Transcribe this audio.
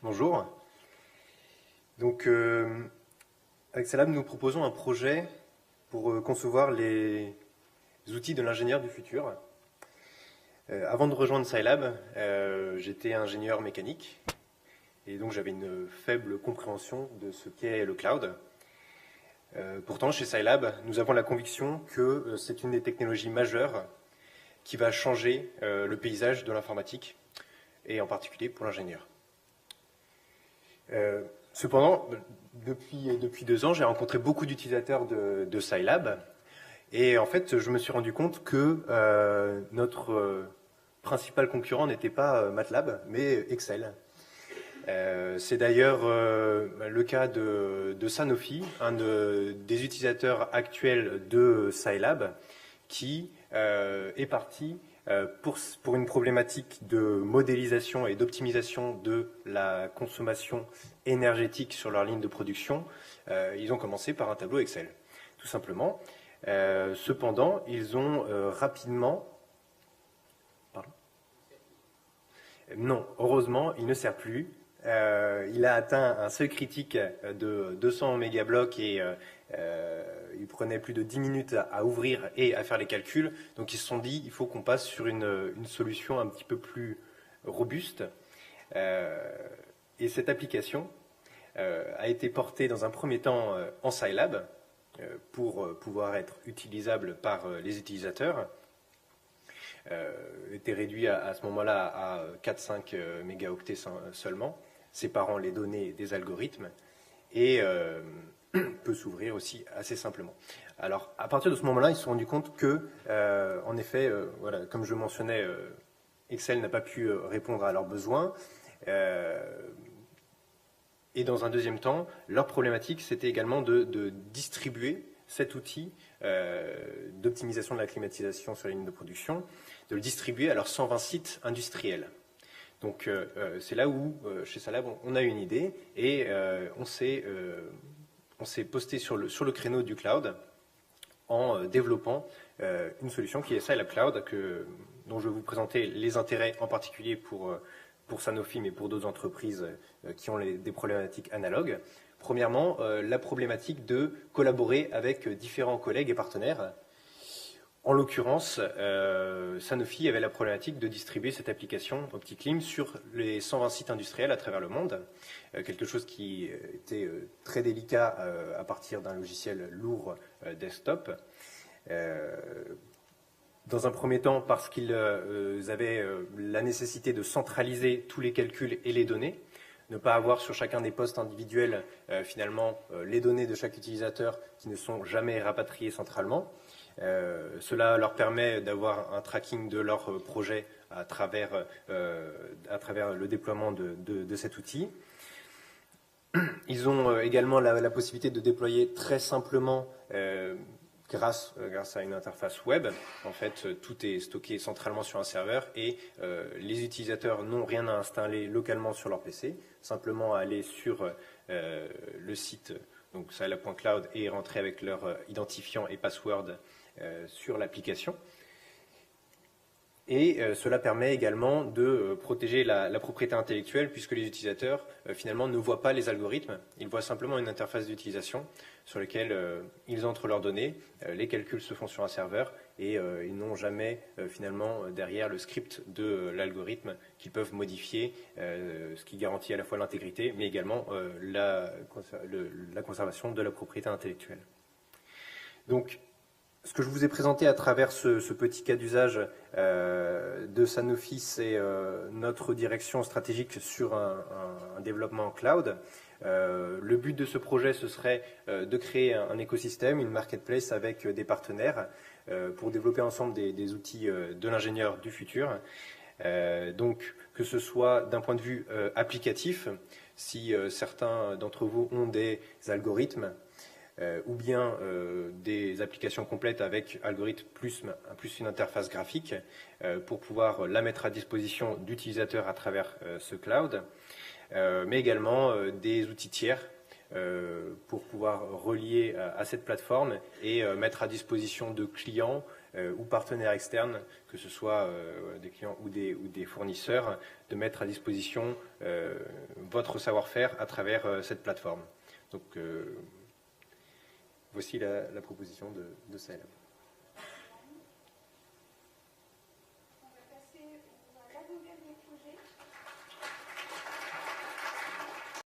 Bonjour. Donc, avec Scilab, nous proposons un projet pour concevoir les outils de l'ingénieur du futur. Avant de rejoindre Scilab, j'étais ingénieur mécanique et donc j'avais une faible compréhension de ce qu'est le cloud. Pourtant, chez Scilab, nous avons la conviction que c'est une des technologies majeures qui va changer le paysage de l'informatique et en particulier pour l'ingénieur. Cependant, depuis 2 ans, j'ai rencontré beaucoup d'utilisateurs de Scilab et en fait, je me suis rendu compte que notre principal concurrent n'était pas MATLAB, mais Excel. C'est d'ailleurs le cas de Sanofi, un des utilisateurs actuels de Scilab, qui est parti pour une problématique de modélisation et d'optimisation de la consommation énergétique sur leur ligne de production. Ils ont commencé par un tableau Excel, tout simplement. Cependant, ils ont rapidement... Pardon ? Non, heureusement, il ne sert plus. Il a atteint un seuil critique de 200 mégablocs et il prenait plus de 10 minutes à ouvrir et à faire les calculs. Donc ils se sont dit, il faut qu'on passe sur une solution un petit peu plus robuste. Et cette application a été portée dans un premier temps en Scilab pour pouvoir être utilisable par les utilisateurs. Était réduit à ce moment-là à 4-5 mégaoctets seulement, séparant les données des algorithmes, et peut s'ouvrir aussi assez simplement. Alors, à partir de ce moment-là, ils se sont rendus compte que, en effet, voilà, comme je mentionnais, Excel n'a pas pu répondre à leurs besoins. Et dans un deuxième temps, leur problématique, c'était également de distribuer cet outil d'optimisation de la climatisation sur les lignes de production, de le distribuer à leurs 120 sites industriels. Donc c'est là où, chez Scilab, on a une idée et on s'est posté sur le créneau du cloud en développant une solution qui est Scilab Cloud, dont je vais vous présenter les intérêts en particulier pour Sanofi, mais pour d'autres entreprises qui ont des problématiques analogues. Premièrement, la problématique de collaborer avec différents collègues et partenaires. En l'occurrence, Sanofi avait la problématique de distribuer cette application OptiClim sur les 120 sites industriels à travers le monde, quelque chose qui était très délicat à partir d'un logiciel lourd desktop. Dans un premier temps, parce qu'ils avaient la nécessité de centraliser tous les calculs et les données, ne pas avoir sur chacun des postes individuels finalement les données de chaque utilisateur qui ne sont jamais rapatriées centralement. Cela leur permet d'avoir un tracking de leur projet à travers le déploiement de cet outil. Ils ont également la possibilité de déployer très simplement grâce à une interface web. En fait, tout est stocké centralement sur un serveur et les utilisateurs n'ont rien à installer localement sur leur PC, simplement à aller sur le site donc scilab.cloud et rentrer avec leur identifiant et password sur l'application. Et cela permet également de protéger la propriété intellectuelle puisque les utilisateurs finalement ne voient pas les algorithmes, ils voient simplement une interface d'utilisation sur laquelle ils entrent leurs données, les calculs se font sur un serveur et ils n'ont jamais finalement derrière le script de l'algorithme qu'ils peuvent modifier, ce qui garantit à la fois l'intégrité mais également la conservation de la propriété intellectuelle. Donc, ce que je vous ai présenté à travers ce petit cas d'usage de Sanofi, c'est notre direction stratégique sur un développement cloud. Le but de ce projet, ce serait de créer un écosystème, une marketplace avec des partenaires pour développer ensemble des outils de l'ingénieur du futur. Donc, que ce soit d'un point de vue applicatif, si certains d'entre vous ont des algorithmes, ou bien des applications complètes avec algorithme plus une interface graphique pour pouvoir la mettre à disposition d'utilisateurs à travers ce cloud, mais également des outils tiers pour pouvoir relier à cette plateforme et mettre à disposition de clients ou partenaires externes, que ce soit des clients ou des fournisseurs, de mettre à disposition votre savoir-faire à travers cette plateforme. Donc, voici la proposition de Sahelab.